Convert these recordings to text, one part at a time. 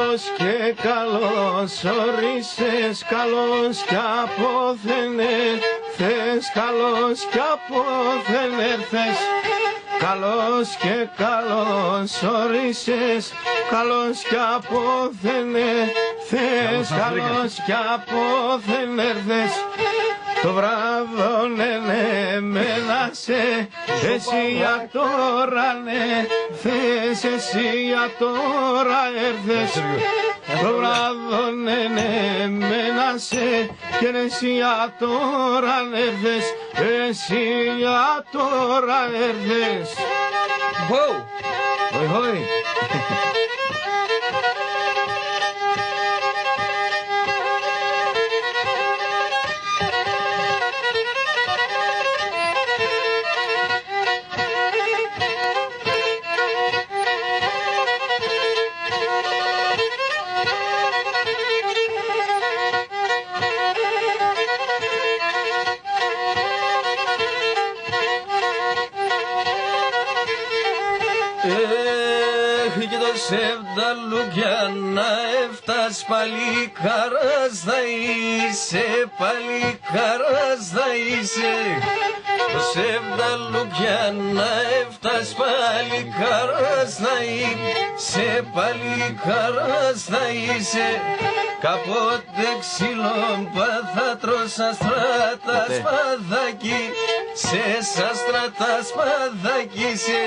καλός και καλός ορίσες, καλός κι από δεν έρθες, καλός κι από δεν έρθες. Καλός και καλός ορίσες, καλός κι από δεν έρθες, καλός κι από δεν έρθες. Το βράδο ναι μένα σε, εσύ για τώρα ναι θες, εσύ για τώρα έρθες. Το βράδο ναι μένα σε, και εσύ για τώρα έρθες, εσύ για τώρα έρθες. Χοι χοι. Και το σεβδαλού για να έφτας παλικάρας θα είσαι, παλικάρας θα είσαι. Το σεβδαλού για να έφτας παλικάρας θα είσαι, παλικάρας θα είσαι. Κάποτε ξύλον θα τρως σαν στράτα σπαδάκι, σε σαν στράτα σπαδάκι σε.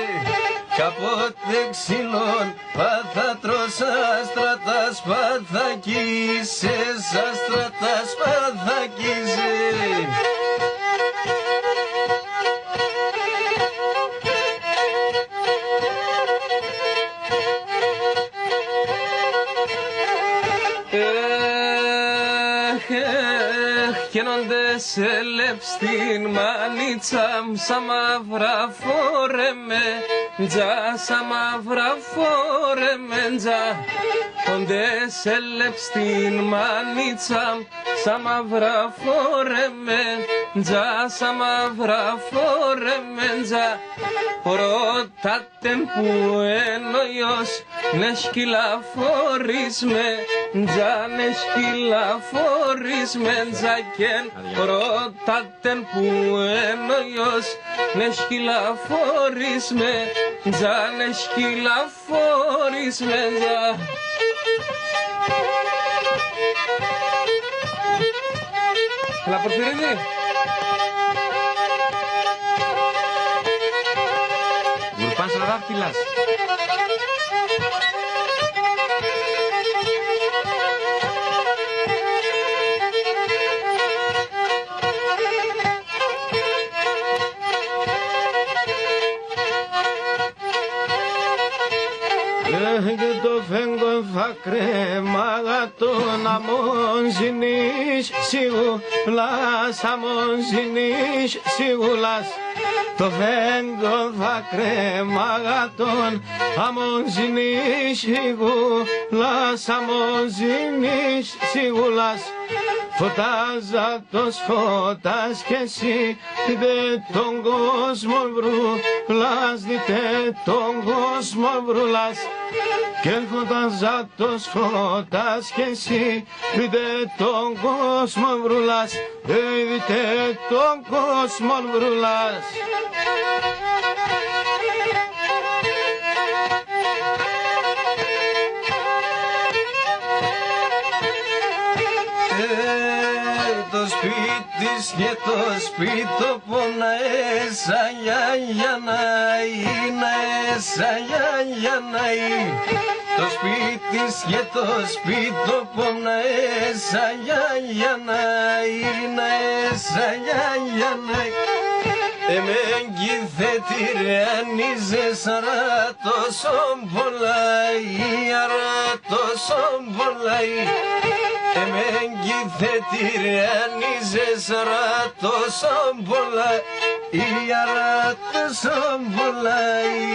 Κάποτε ξύλον θα τρως σαν στράτα σπαδάκι, σε σαν στράτα σπαδάκι σε. Χαίνοντες ελεύς στην μανίτσα, σαν μαύρα φόρεμε τζα, σαν μαύρα φόρεμε τζα. Χόντες ελεύς στην μανίτσα, σαν μαύρα φόρεμε τζα, σαν μαύρα φόρεμε τζα. Ρωτάτεν που εν ο Υιός νε σκυλαφόρης με τζα, νε σκυλαφόρης με τζα. Ρωτάτεν που εν ο Υιός νε σκυλαφόρης με τζα, νε σκυλαφόρης με τζα. Έλα Πορφυρίδη. Γουρπάς ραδάπτυλας. Και το φέγγο θα κρέμαγα τον αμονζινής σιγουλάς, αμονζινής σιγουλάς. Το φέγγο θα κρέμαγα τον αμονζινής σιγουλάς, αμονζινής σιγουλάς. Φωτάζα το φώτας κι εσύ, δείτε τον κόσμο βρουλάς, δείτε τον κόσμο βρουλάς. Και φωτάζα το φώτας κι εσύ, δείτε τον κόσμο βρουλάς, δείτε τον κόσμο βρουλάς. Το σπίτι και το σπίτι πονάει, σαν για να είναι, σαν για να είναι. Το σπίτι και το σπίτι πονάει, σαν για να είναι, σαν για να είναι. Εμέν κυθετηρεανίζες αρα τόσο πολλάει, αρα τόσο πολλάει. Εμέν κυθετηρεανίζες αρα τόσο πολλάει, αρα τόσο πολλάει.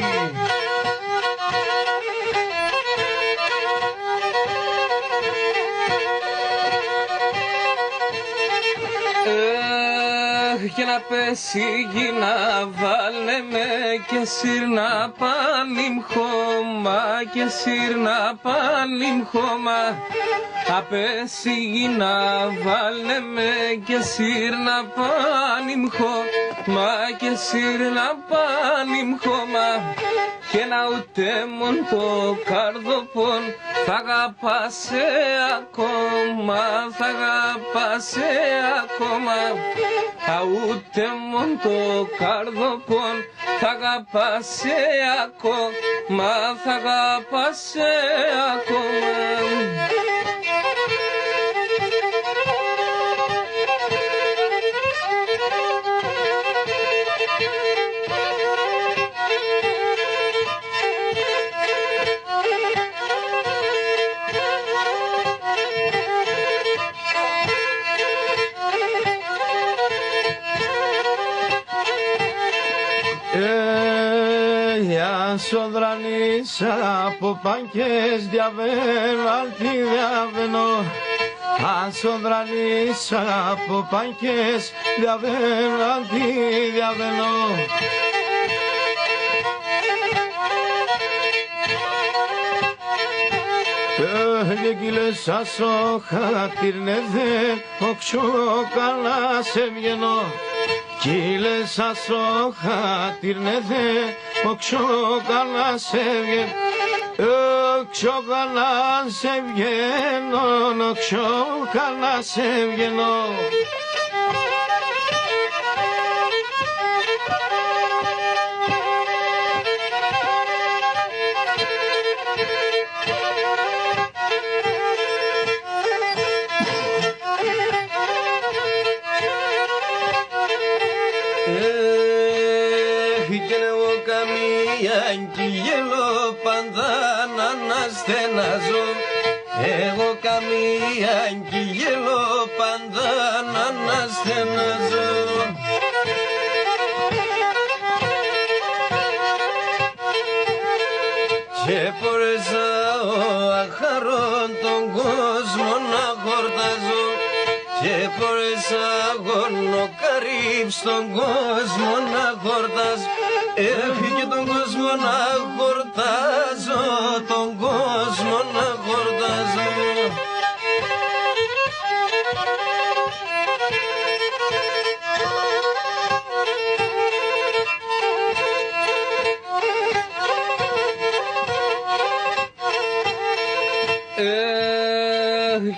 και να πέσει η γη να βάλε με και σύρνα πάνιμ χώμα και σύρνα πάνιμ χώμα. Απέσει η γη να βάλε με και σύρνα πάνιμ χώμα και σύρνα πάνιμ χώμα. Και να ούτε μον το καρδοπον θα αγαπάσαι ακόμα, θα αγαπάσαι ακόμα. Ούτε μον το καρδοπον θα αγαπάσαι ακόμα, θα αγαπάσαι ακόμα. Σοδρανής από πάνκες διαβαίνω, αλτη διαβαίνω. Αν σοδρανής από πάνκες διαβαίνω, αλτη διαβαίνω. Και κύλες ασο χατήρνεδε, οξό καλά σε βγαίνω. Κύλες ασο χατήρνεδε, οξό καλά σε βγαίνω. Οξό καλά σε βγαίνω, οξό καλά σε βγαίνω. Αγγίγελο πάντα να στενάζω. Εγώ καμία αγγίγελο πάντα να στενάζω. Και φορεσάω αχαρών τον κόσμο να χορτάζω. Και φορεσάω νοκαρίβ στον κόσμο να χορτάζω. Έχει και τον κόσμο να χορτάζω, τον κόσμο να χορτάζω.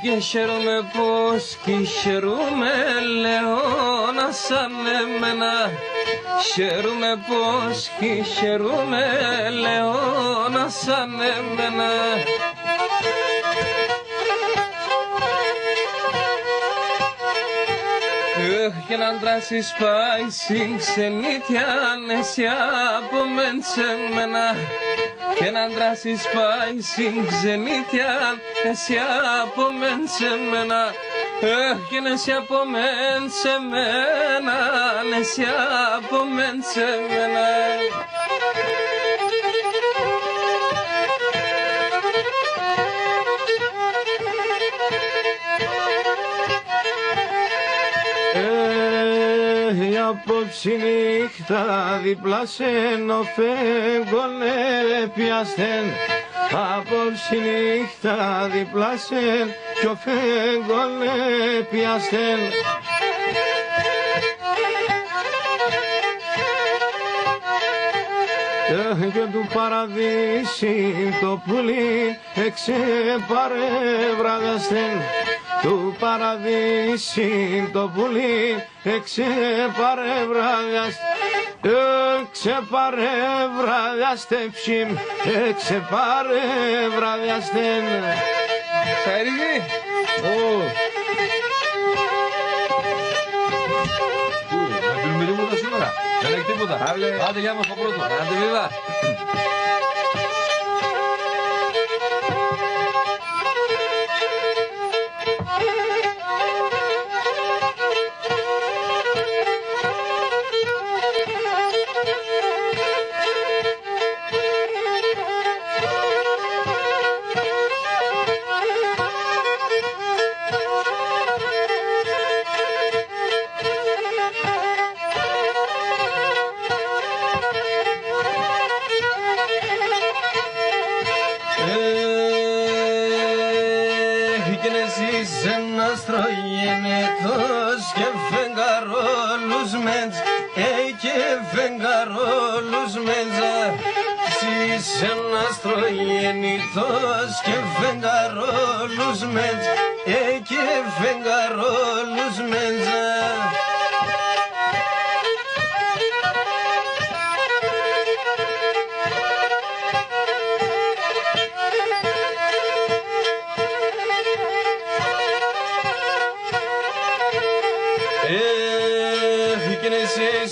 Και χαίρομαι πως κι χαίρομαι Λεώνα σαν εμένα. Χαίρομαι πως κι χαίρομαι Λεώνα σαν εμένα. Και να αντράσεις πάει στην ξενίτια εσύ από μεν σε μένα. Και να αντράσεις πάει στην ξενίτια εσύ από μεν σε μένα. Και να εσύ από μεν σε μένα, να εσύ από μεν σε μένα. Απόψη νύχτα δίπλα σένο φέγγονε πιαστέν. Απόψη νύχτα δίπλα σεν κι ο φέγγονε πιαστέν. Και του παραδείσι το πουλί εξεπαρευραγαστέν. Του παραδείσι το πουλί εξεπαρευραγαστεύσιμ, εξεπαρευραγαστέν. Σαερίδη! Να πίνουμε τίποτα σήμερα. Δεν έχει τίποτα. Άντε για μας το πρώτο. Άντε βίβα! κι εσείς ένας τρογενετός και φεγγαρόλους μέντς, και φεγγαρόλους μέντζα. Εσείς ένας τρογενετός και φεγγαρόλους μέντς, και φεγγαρόλους μέντζα.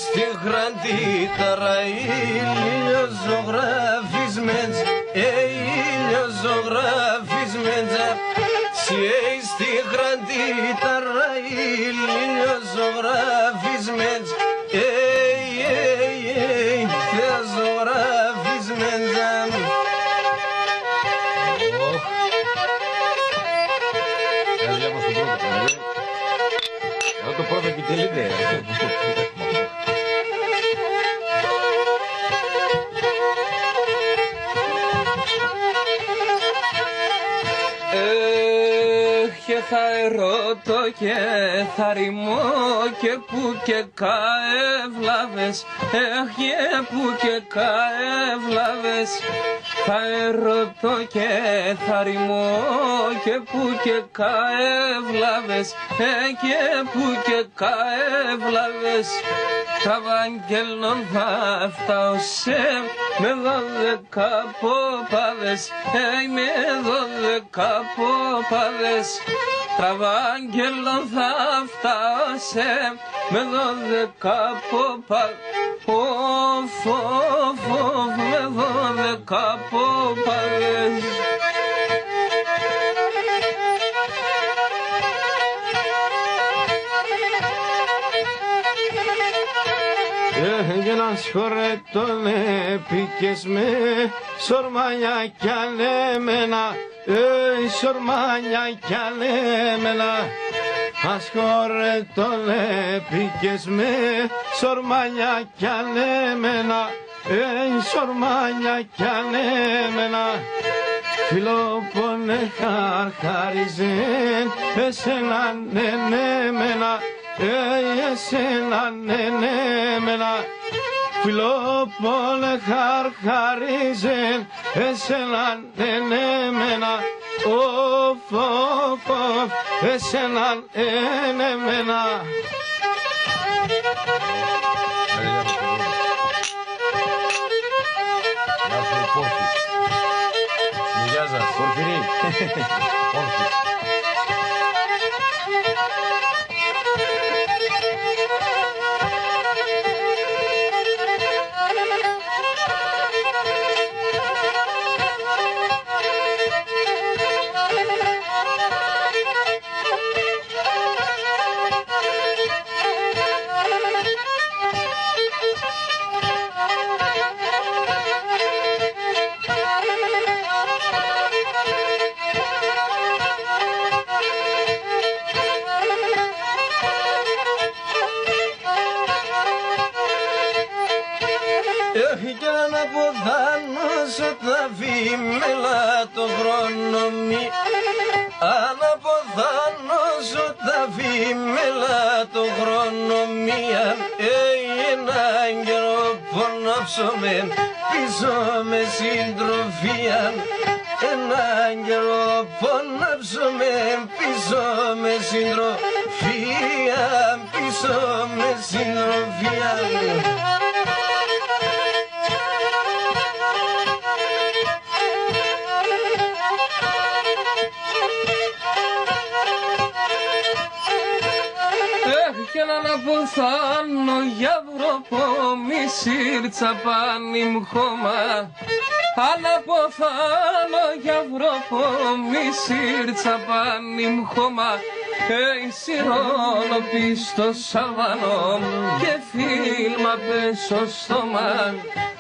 Στη γραντίταρα ήλιος ζωγραφισμένς, ήλιος ζωγραφισμένς. Στη γραντίταρα ήλιος ζωγραφισμένς, θεά ζωγραφισμένς. Εγώ το πρώτο επιτελείται. Και θα ερωτώ και θα ρημώ και που και καεβλάβες, και που και καεβλάβες. Θα ερωτώ και θα ρημώ και που και καεβλάβες, και που και καεβλάβες. Τραβαγγέλνων θα φτάω σε με 12 ποπάδες, με 12 ποπάδες. Τραβαγγέλνων θα φτάω σε με 12 ποπάδες, με 12 ποπάδες. Για να σχορετών επίκες με σορμάνια κι ανέμενα, σορμάνια κι ανέμενα. Ασχορετών επίκες με σορμάνια κι ανέμενα, σορμάνια κι ανέμενα. Φιλόπονε χαρχάριζεν εσέναν ενέμενα, εσέναν ενέμενα. Φιλόπονε χαρχάριζεν εσέναν ενέμενα, εσέναν ενέμενα. Γεια σας, Πορφυρί. Πόρφης. Για να αποδάνωσω τα βήμελα το χρόνο μη, αν αποδάνωσω τα βήμελα το χρόνο μία, έναν καιρό πονάψομαι πίσω με συντροφία, έναν καιρό πονάψομαι πίσω με συντροφία, πίσω με συντροφία. Και να αποθάνω για βροπόμη σύρτσα πάνι μου χώμα, αν αποθάνω για βροπόμη σύρτσα πάνι μου χώμα, σιρώνω πίστο σαβανό και φίλμα πέσω στόμα,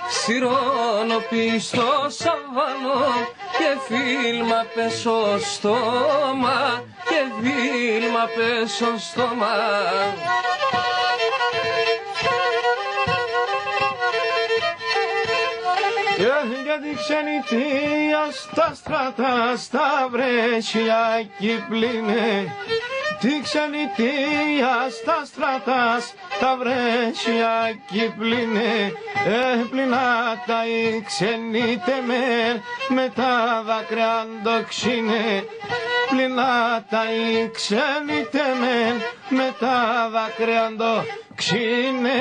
σιρώνω πίστο σαβανό και φίλμα πέσω στόμα, και φίλμα πέσω στόμα. Για τη ξενιτεία στα στρατά, στα βρέσια κι πλήνε. Τη ξενιτεία στα στρατά, τα βρέσια κι πλήνε. Έπλυνα τα οι ξενιτεμέν, με τα δάκρυα ντοξίνε. Πλυνα τα οι ξενιτεμέν, με τα δάκρυα ντοξίνε,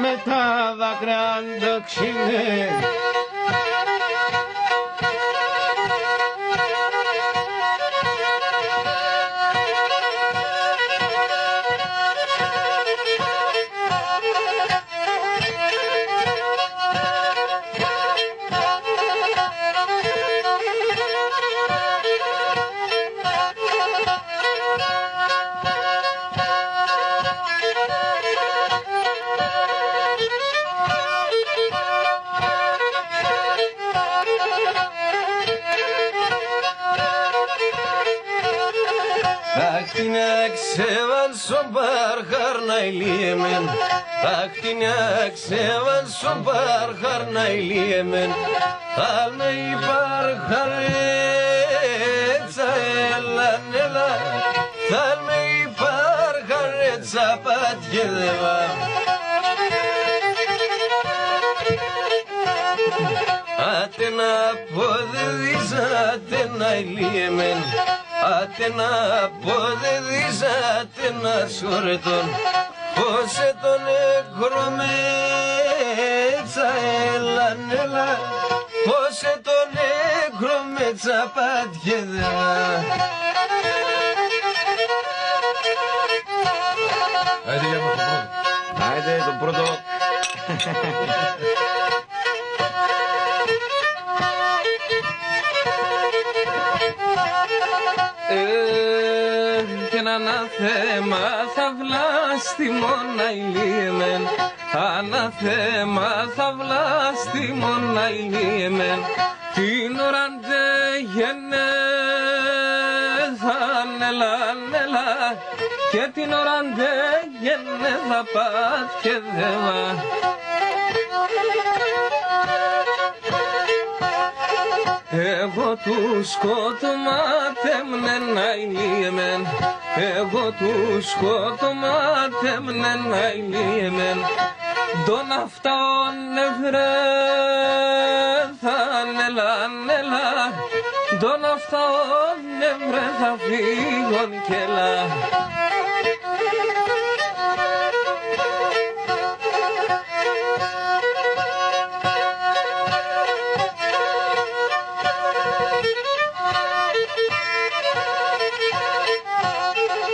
με τα δάκρυα ντοξίνε. Ξεβάλσω μπαρχάρ να ηλίεμεν, αχ την ξεβάλσω μπαρχάρ να ηλίεμεν, αλ με υπαρχάρ έτσα έλαν έλα, αλ με υπαρχάρ έτσα πατιέδευα. Άτε να πόδεδεις, άτε να ηλίεμεν, άτε να πόδεδεις, άτε να σωρετών, πόσε τον έκρομετσα έλαν έλα, πόσε τον έκρομετσα πατιέδευα. Άιντε για μας το πρώτο. Άιντε το πρώτο. Και ένα ανάθεμα θα βλάστη μόνα ηλίεμεν, ανάθεμα θα βλάστη μόνα ηλίεμεν, την ώραν δε γεννέ θα νελά και την ώραν δε γεννέ θα πατιέδευα. Εγώ του σκότωμα τέμνε να ηλίεμεν, εγώ του σκότωμα τέμνε να ηλίεμεν, τον αυτόν ευρέ θα νελά, τον αυτόν ευρέ θα φύγον κελά.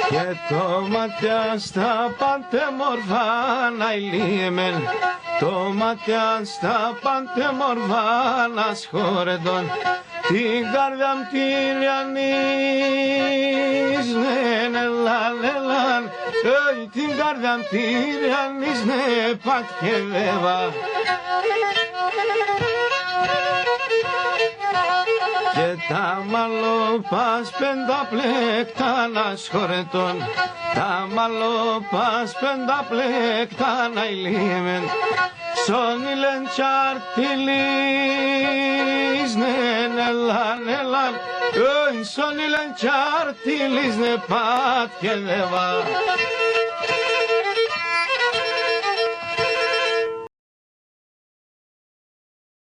Και το ματιά στα παντεμορφά να ηλίεμεν, το ματιά στα παντεμορφά να σχόρετον, την καρδιά μ' την λιανίζνε, ελάν, την καρδιά μ' την λιανίζνε, πατιέδευα. Και τα μαλλοπάς πενταπλέκτα να σχορετών, τα μαλλοπάς πενταπλέκτα να ηλίεμεν, σόνιλεν τσαρτιλίζνε, ελάν, σόνιλεν τσαρτιλίζνε, πατιέδευα.